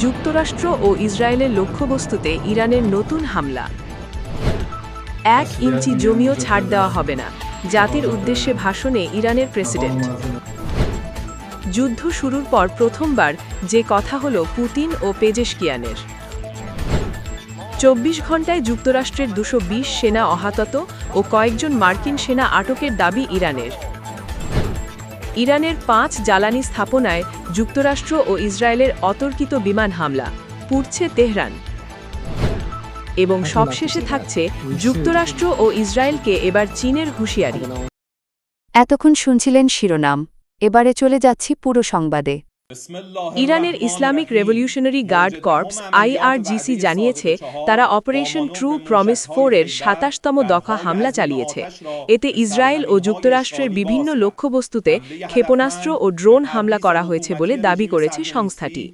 যুক্তরাষ্ট্র ও ইসরায়েলের লক্ষ্যবস্তুতে ইরানের নতুন হামলা। 1 ইঞ্চি জমিও ছাড় দেওয়া হবে না, জাতির উদ্দেশ্যে ভাষণে ইরানের প্রেসিডেন্ট। যুদ্ধ শুরুর পর প্রথমবার যে কথা হলো পুতিন ও পেজেশকিয়ানের। 24 ঘণ্টায় যুক্তরাষ্ট্রের 220 সেনা আহত ও কয়েকজন মার্কিন সেনা আটকের দাবি ইরানের। ইরানের 5 জ্বালানি স্থাপনায় যুক্তরাষ্ট্র ও ইসরায়েলের অতর্কিত বিমান হামলা, পুড়ছে তেহরান। এবং সবশেষে থাকছে যুক্তরাষ্ট্র ও ইসরায়েলকে এবার চীনের হুঁশিয়ারি। এতক্ষণ শুনছিলেন শিরোনাম, এবারে চলে যাচ্ছি পুরো সংবাদে। ইরানের Islamic Revolutionary Guard Corps IRGC জানিয়েছে তারা অপারেশন ট্রু প্রমিস 4 এর 27তম দফা হামলা চালিয়েছে। এতে ইসরায়েল ও যুক্তরাষ্ট্রের বিভিন্ন লক্ষ্যবস্তুতে ক্ষেপণাস্ত্র ও ড্রোন হামলা করা হয়েছে বলে দাবি করেছে সংস্থাটি।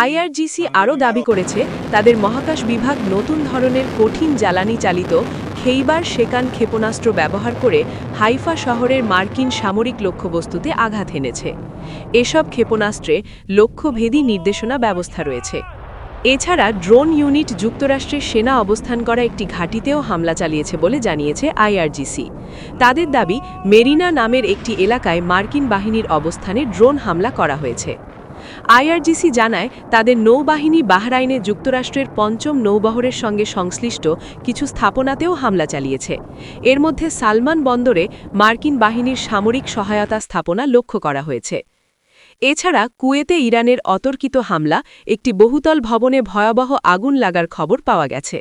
IRGC আরও দাবি করেছে তাদের মহাকাশ বিভাগ নতুন ধরনের কঠিন জ্বালানি চালিত খেইবার শেকান ক্ষেপণাস্ত্র ব্যবহার করে হাইফা শহরের মার্কিন সামরিক লক্ষ্যবস্তুতে আঘাত এনেছে। এসব ক্ষেপণাস্ত্রে লক্ষ্যভেদী নির্দেশনা ব্যবস্থা রয়েছে। এছাড়া ড্রোন ইউনিট যুক্তরাষ্ট্রের সেনা অবস্থান করা একটি ঘাঁটিতেও হামলা চালিয়েছে বলে জানিয়েছে IRGC। তাদের দাবি মেরিনা নামের একটি এলাকায় মার্কিন বাহিনীর অবস্থানে ড্রোন হামলা করা হয়েছে। IRGC জানায় তাদের নৌবাহিনী বাহরাইনে যুক্তরাষ্ট্রের 5ম নৌবহরের সঙ্গে সংশ্লিষ্ট কিছু স্থাপনাতেও হামলা চালিয়েছে। এর মধ্যে সালমান বন্দরে মার্কিন বাহিনীর সামরিক সহায়তা স্থাপনা লক্ষ্য করা হয়েছে। এছাড়া কুয়েতে ইরানের অতর্কিত হামলা, একটি বহুতল ভবনে ভয়াবহ আগুন লাগার খবর পাওয়া গেছে।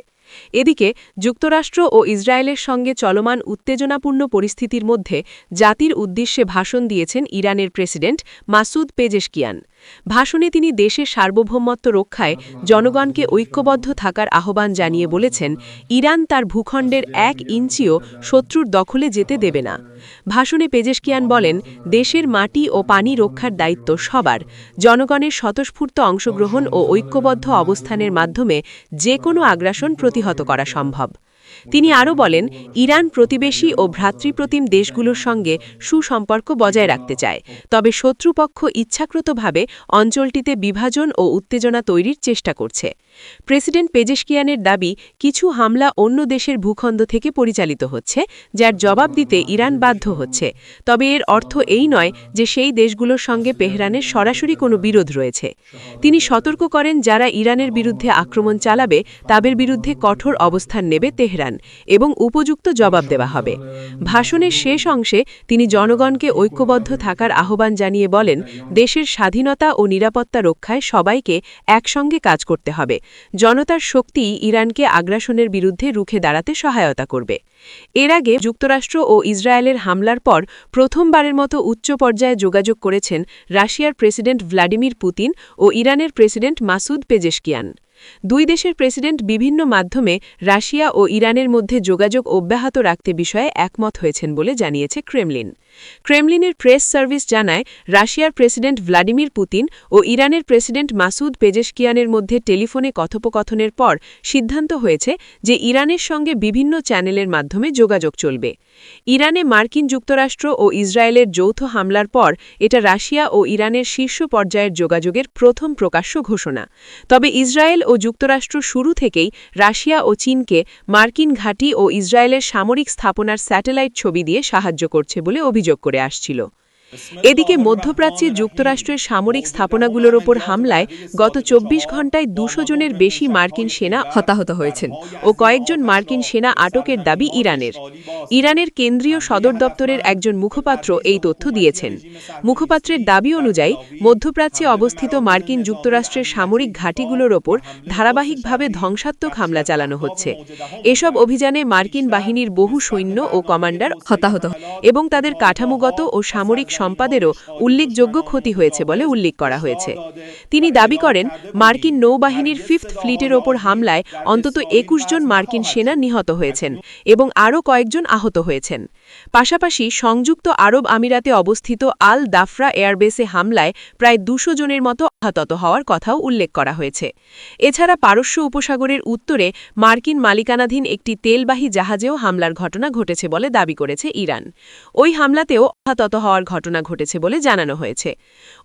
এদিকে যুক্তরাষ্ট্র ও ইসরায়েলের সঙ্গে চলমান উত্তেজনাপূর্ণ পরিস্থিতির মধ্যে জাতির উদ্দেশ্যে ভাষণ দিয়েছেন ইরানের প্রেসিডেন্ট মাসুদ পেজেশকিয়ান। ভাষণে তিনি দেশের সার্বভৌমত্ব রক্ষায় জনগণকে ঐক্যবদ্ধ থাকার আহ্বান জানিয়ে বলেছেন, ইরান তার ভূখণ্ডের 1 ইঞ্চিও শত্রুর দখলে যেতে দেবে না। ভাষণে পেজেশকিয়ান বলেন, দেশের মাটি ও পানি রক্ষার দায়িত্ব সবার। জনগণের স্বতঃস্ফূর্ত অংশগ্রহণ ও ঐক্যবদ্ধ অবস্থানের মাধ্যমে যে কোনো আগ্রাসন প্রতিহত করা সম্ভব। তিনি আরও বলেন, ইরান প্রতিবেশী ও ভ্রাতৃপ্রতিম দেশগুলোর সঙ্গে সুসম্পর্ক বজায় রাখতে চায়, তবে শত্রুপক্ষ ইচ্ছাকৃতভাবে অঞ্চলটিতে বিভাজন ও উত্তেজনা তৈরির চেষ্টা করছে। প্রেসিডেন্ট পেজেশকিয়ানের দাবি, কিছু হামলা অন্য দেশের ভূখণ্ড থেকে পরিচালিত হচ্ছে, যার জবাব দিতে ইরান বাধ্য হচ্ছে। তবে এর অর্থ এই নয় যে সেই দেশগুলোর সঙ্গে তেহরানের সরাসরি কোনো বিরোধ রয়েছে। তিনি সতর্ক করেন, যারা ইরানের বিরুদ্ধে আক্রমণ চালাবে তাদের বিরুদ্ধে কঠোর অবস্থান নেবে তেহরান এবং উপযুক্ত জবাব দেওয়া হবে। ভাষণের শেষ অংশে তিনি জনগণকে ঐক্যবদ্ধ থাকার আহ্বান জানিয়ে বলেন, দেশের স্বাধীনতা ও নিরাপত্তা রক্ষায় সবাইকে একসঙ্গে কাজ করতে হবে। জনতার শক্তি ইরানকে আগ্রাসনের বিরুদ্ধে রুখে দাঁড়াতে সহায়তা করবে। এর আগে যুক্তরাষ্ট্র ও ইসরায়েলের হামলার পর প্রথমবারের মতো উচ্চ পর্যায়ে যোগাযোগ করেছেন রাশিয়ার প্রেসিডেন্ট ভ্লাদিমির পুতিন ও ইরানের প্রেসিডেন্ট মাসুদ পেজেশকিয়ান। দুই দেশের প্রেসিডেন্ট বিভিন্ন মাধ্যমে রাশিয়া ও ইরানের মধ্যে যোগাযোগ অব্যাহত রাখতে বিষয়ে একমত হয়েছেন বলে জানিয়েছে ক্রেমলিন। ক্রেমলিনের প্রেস সার্ভিস জানায়, রাশিয়ার প্রেসিডেন্ট ভ্লাদিমির পুতিন ও ইরানের প্রেসিডেন্ট মাসুদ পেজেশকিয়ানের মধ্যে টেলিফোনে কথোপকথনের পর সিদ্ধান্ত হয়েছে যে ইরানের সঙ্গে বিভিন্ন চ্যানেলের মাধ্যমে যোগাযোগ চলবে। ইরানে মার্কিন যুক্তরাষ্ট্র ও ইসরায়েলের যৌথ হামলার পর এটা রাশিয়া ও ইরানের শীর্ষ পর্যায়ের যোগাযোগের প্রথম প্রকাশ্য ঘোষণা। তবে ইসরায়েল ও যুক্তরাষ্ট্র শুরু থেকেই রাশিয়া ও চীনকে মার্কিন ঘাঁটি ও ইসরায়েলের সামরিক স্থাপনার স্যাটেলাইট ছবি দিয়ে সাহায্য করছে বলে অভিযোগ করে আসছিল। এদিকে মধ্যপ্রাচ্যে যুক্তরাষ্ট্রের সামরিক স্থাপনাগুলোর ওপর হামলায় গত 24 ঘণ্টায় 200 জনের বেশি মার্কিন সেনা হতাহত হয়েছেন ও কয়েকজন মার্কিন সেনা আটকের দাবি ইরানের। ইরানের কেন্দ্রীয় সদর দপ্তরের একজন মুখপাত্র এই তথ্য দিয়েছেন। মুখপাত্রের দাবি অনুযায়ী মধ্যপ্রাচ্যে অবস্থিত মার্কিন যুক্তরাষ্ট্রের সামরিক ঘাঁটিগুলোর ওপর ধারাবাহিকভাবে ধ্বংসাত্মক হামলা চালানো হচ্ছে। এসব অভিযানে মার্কিন বাহিনীর বহু সৈন্য ও কমান্ডার হতাহত এবং তাদের কাঠামোগত ও সামরিক সম্পাদেরও উল্লেখযোগ্য ক্ষতি হয়েছে বলে উল্লেখ করা হয়েছে। তিনি দাবি করেন, মার্কিন নৌবাহিনীর 5th ফ্লিটের ওপর হামলায় অন্তত 21 জন মার্কিন সেনা নিহত হয়েছেন এবং আরও কয়েকজন আহত হয়েছেন। পাশাপাশি সংযুক্ত আরব আমিরাতে অবস্থিত আল দাফরা এয়ারবেসে হামলায় প্রায় 200 জনের মতো আহত হওয়ার কথাও উল্লেখ করা হয়েছে। এছাড়া পারস্য উপসাগরের উত্তরে মার্কিন মালিকানাধীন একটি তেলবাহী জাহাজেও হামলার ঘটনা ঘটেছে বলে দাবি করেছে ইরান। ওই হামলাতেও আহত হওয়ার ঘটনা ঘটেছে বলে জানানো হয়েছে।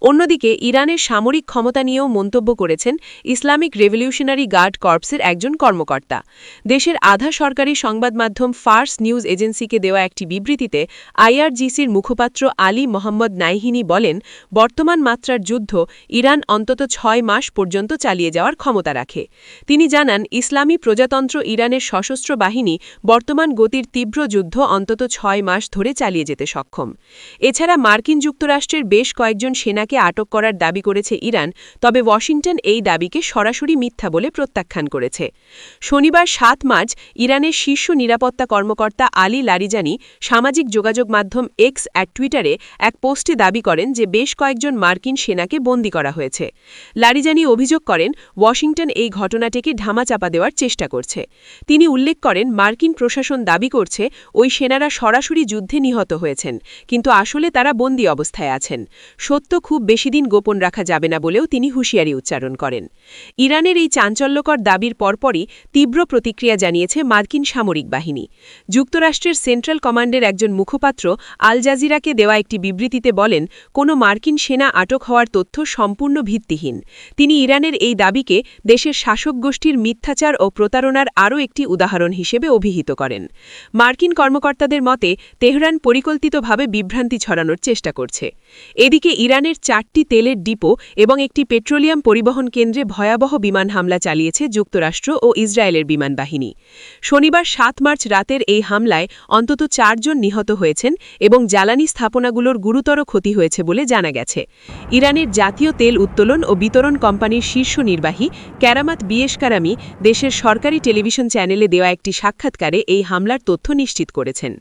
অন্যদিকে ইরানের সামরিক ক্ষমতা নিয়েও মন্তব্য করেছেন ইসলামিক রেভলিউশনারি গার্ড কর্পসের একজন কর্মকর্তা। দেশের আধা সরকারি সংবাদ মাধ্যম ফার্স নিউজ এজেন্সিকে দেওয়া একটি বিবৃতিতে আইআরজিসির মুখপাত্র আলী মোহাম্মদ নাইহিনি বলেন, বর্তমান মাত্রার যুদ্ধ ইরান অন্তত 6 মাস পর্যন্ত চালিয়ে যাওয়ার ক্ষমতা রাখে। তিনি জানান, ইসলামী প্রজাতন্ত্র ইরানের সশস্ত্র বাহিনী বর্তমান গতির তীব্র যুদ্ধ অন্তত 6 মাস ধরে চালিয়ে যেতে সক্ষম। এছাড়া মার্কিন যুক্তরাষ্ট্রের বেশ কয়েকজন সেনাকে আটক করার দাবি করেছে ইরান, তবে ওয়াশিংটন এই দাবিকে সরাসরি মিথ্যা বলে প্রত্যাখ্যান করেছে। শনিবার 7 মার্চ ইরানের শীর্ষ নিরাপত্তা কর্মকর্তা আলী লারিজানি সামাজিক যোগাযোগ মাধ্যম এক্স টুইটারে এক পোস্টে দাবি করেন যে বেশ কয়েকজন মার্কিন সেনাকে বন্দী করা হয়েছে। লারিজানি অভিযোগ করেন, ওয়াশিংটন এই ঘটনাটিকে ধামাচাপা দেওয়ার চেষ্টা করছে। তিনি উল্লেখ করেন, মার্কিন প্রশাসন দাবি করছে ওই সেনারা সরাসরি যুদ্ধে নিহত হয়েছেন, কিন্তু আসলে তারা বন্দী অবস্থায় আছেন। সত্য খুব বেশি দিন গোপন রাখা যাবে না বলেও তিনি হুঁশিয়ারি উচ্চারণ করেন। ইরানের এই চাঞ্চল্যকর দাবির পরপরই তীব্র প্রতিক্রিয়া জানিয়েছে মার্কিন সামরিক বাহিনী। যুক্তরাষ্ট্রের সেন্ট্রাল কমান্ডের একজন মুখপাত্র আল জাজিরাকে দেওয়া একটি বিবৃতিতে বলেন, কোনো মার্কিন সেনা আটক হওয়ার তথ্য সম্পূর্ণ ভিত্তিহীন। তিনি ইরানের এই দাবিকে দেশের শাসক গোষ্ঠীর মিথ্যাচার ও প্রতারণার আরও একটি উদাহরণ হিসেবে অভিহিত করেন। মার্কিন কর্মকর্তাদের মতে তেহরান পরিকল্পিতভাবে বিভ্রান্তি ছড়ানোর চেষ্টা করছে। এদিকে ইরানের 4টি তেলের ডিপো এবং একটি পেট্রোলিয়াম পরিবহন কেন্দ্রে ভয়াবহ বিমান হামলা চালিয়েছে যুক্তরাষ্ট্র ও ইসরায়েলের বিমান বাহিনী। শনিবার 7 মার্চ রাতের এই হামলায় অন্তত 4 জন নিহত হয়েছেন এবং জ্বালানি স্থাপনাগুলোর গুরুতর ক্ষতি হয়েছে বলে জানা গেছে। ইরানের জাতীয় তেল উত্তোলন ও বিতরণ কোম্পানির শীর্ষ নির্বাহী কেরামাত বিয়েশকারামি দেশের সরকারি টেলিভিশন চ্যানেলে দেওয়া একটি সাক্ষাৎকারে এই হামলার তথ্য নিশ্চিত করেছেন।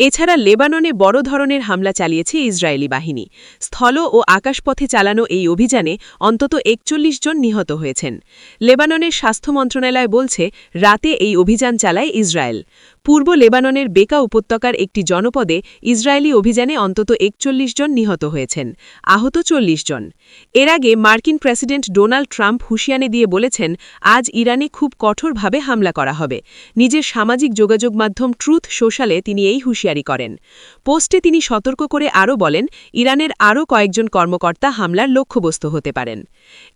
এছাড়া লেবাননে বড় ধরনের হামলা চালিয়েছে ইসরায়েলি বাহিনী। স্থল ও আকাশপথে চালানো এই অভিযানে অন্তত 41 জন নিহত হয়েছেন। লেবাননের স্বাস্থ্য মন্ত্রণালয় বলছে, রাতে এই অভিযান চালায় ইসরায়েল। পূর্ব লেবাননের বেকা উপত্যকার একটি জনপদে ইসরায়েলি অভিযানে অন্তত 41 জন নিহত হয়েছেন, আহত 40 জন। এর আগে মার্কিন প্রেসিডেন্ট ডোনাল্ড ট্রাম্প হুঁশিয়ারি দিয়ে বলেছেন, আজ ইরানে খুব কঠোরভাবে হামলা করা হবে। নিজের সামাজিক যোগাযোগ মাধ্যম ট্রুথ সোশ্যালে তিনি এই হুঁশিয়ারি করেন। পোস্টে তিনি সতর্ক করে আরও বলেন, ইরানের আরও কয়েকজন কর্মকর্তা হামলার লক্ষ্যবস্তু হতে পারেন।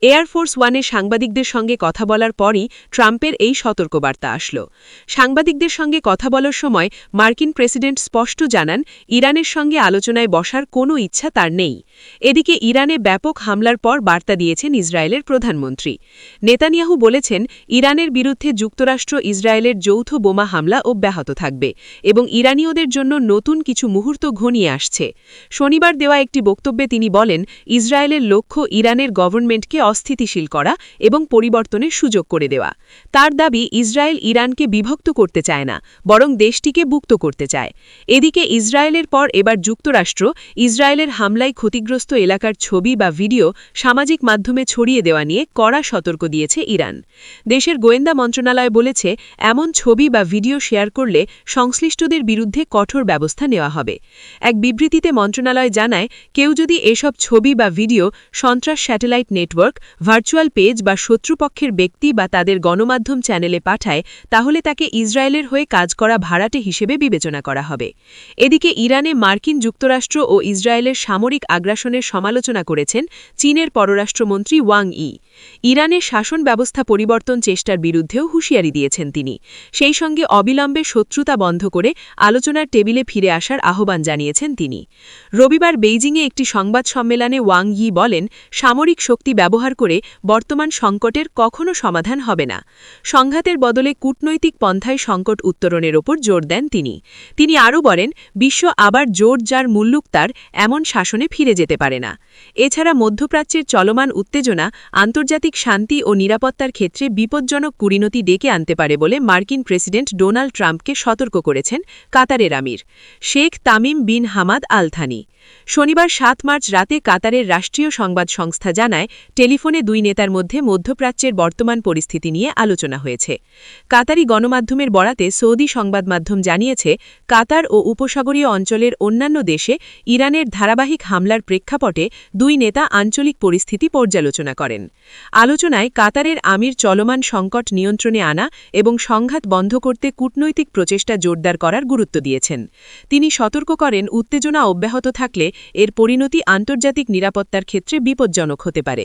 এয়ারফোর্স ওয়ানের সাংবাদিকদের সঙ্গে কথা বলার পরই ট্রাম্পের এই সতর্কবার্তা আসল। সাংবাদিকদের সঙ্গে কথা বলার সময় মার্কিন প্রেসিডেন্ট স্পষ্ট জানান, ইরানের সঙ্গে আলোচনায় বসার কোনো ইচ্ছা তার নেই। এদিকে ইরানে ব্যাপক হামলার পর বার্তা দিয়েছেন ইসরায়েলের প্রধানমন্ত্রী। নেতানিয়াহু বলেছেন, ইরানের বিরুদ্ধে যুক্তরাষ্ট্র ইসরায়েলের যৌথ বোমা হামলা অব্যাহত থাকবে এবং ইরানীয়দের জন্য নতুন কিছু মুহূর্ত ঘনিয়ে আসছে। শনিবার দেওয়া একটি বক্তব্যে তিনি বলেন, ইসরায়েলের লক্ষ্য ইরানের গভর্নমেন্টকে অস্থিতিশীল করা এবং পরিবর্তনের সুযোগ করে দেওয়া। তার দাবি, ইসরায়েল ইরানকে বিভক্ত করতে চায় না, বরং দেশটিকে মুক্ত করতে চায়। এদিকে ইসরায়েলের পর এবার যুক্তরাষ্ট্র ইসরায়েলের হামলায় ক্ষতিগ্রস্ত এলাকার ছবি বা ভিডিও সামাজিক মাধ্যমে ছড়িয়ে দেওয়া নিয়ে কড়া সতর্ক দিয়েছে ইরান। দেশের গোয়েন্দা মন্ত্রণালয় বলেছে, এমন ছবি বা ভিডিও শেয়ার করলে সংশ্লিষ্টদের বিরুদ্ধে কঠোর ব্যবস্থা নেওয়া হবে। এক বিবৃতিতে মন্ত্রণালয় জানায়, কেউ যদি এসব ছবি বা ভিডিও সন্ত্রাস স্যাটেলাইট নেটওয়ার্ক, ভার্চুয়াল পেজ বা শত্রুপক্ষের ব্যক্তি বা তাদের গণমাধ্যম চ্যানেলে পাঠায়, তাহলে তাকে ইসরায়েলের হয়ে কাজ করা ভাড়াটে হিসেবে বিবেচনা করা হবে। এদিকে ইরানে মার্কিন যুক্তরাষ্ট্র ও ইসরায়েলের সামরিক আগ্রাসনের সমালোচনা করেছেন চীনের পররাষ্ট্রমন্ত্রী ওয়াং ই। ইরানের শাসন ব্যবস্থা পরিবর্তন চেষ্টার বিরুদ্ধেও হুঁশিয়ারি দিয়েছেন তিনি। সেই সঙ্গে অবিলম্বে শত্রুতা বন্ধ করে আলোচনার টেবিলে ফিরে আসার আহ্বান জানিয়েছেন তিনি। রবিবার বেইজিংয়ে একটি সংবাদ সম্মেলনে ওয়াং ই বলেন, সামরিক শক্তি ব্যবহার করে বর্তমান সংকটের কখনো সমাধান হবে না। সংঘাতের বদলে কূটনৈতিক পন্থায় সংকট উত্তরণের ওপর জোর দেন তিনি। তিনি আরও বলেন, বিশ্ব আবার জোর যার মুল্লুক তার এমন শাসনে ফিরে যেতে পারে না। এছাড়া মধ্যপ্রাচ্যের চলমান উত্তেজনা আন্তর্জাতিক আন্তর্জাতিক শান্তি ও নিরাপত্তার ক্ষেত্রে বিপজ্জনক পরিণতি ডেকে আনতে পারে বলে মার্কিন প্রেসিডেন্ট ডোনাল্ড ট্রাম্পকে সতর্ক করেছেন কাতারের আমির Sheikh Tamim bin Hamad Al Thani. শনিবার ৭ মার্চ রাতে কাতারের রাষ্ট্রীয় সংবাদ সংস্থা জানায়, টেলিফোনে দুই নেতার মধ্যে মধ্যপ্রাচ্যের বর্তমান পরিস্থিতি নিয়ে আলোচনা হয়েছে। কাতারি গণমাধ্যমের বরাতে সৌদি সংবাদ মাধ্যম জানিয়েছে, কাতার ও উপসাগরীয় অঞ্চলের অন্যান্য দেশে ইরানের ধারাবাহিক হামলার প্রেক্ষাপটে দুই নেতা আঞ্চলিক পরিস্থিতি পর্যালোচনা করেন। আলোচনায় কাতারের আমির চলমান সংকট নিয়ন্ত্রণে আনা এবং সংঘাত বন্ধ করতে কূটনৈতিক প্রচেষ্টা জোরদার করার গুরুত্ব দিয়েছেন। তিনি সতর্ক করেন, উত্তেজনা অব্যাহত থাকলে এর পরিণতি আন্তর্জাতিক নিরাপত্তার ক্ষেত্রে বিপজ্জনক হতে পারে।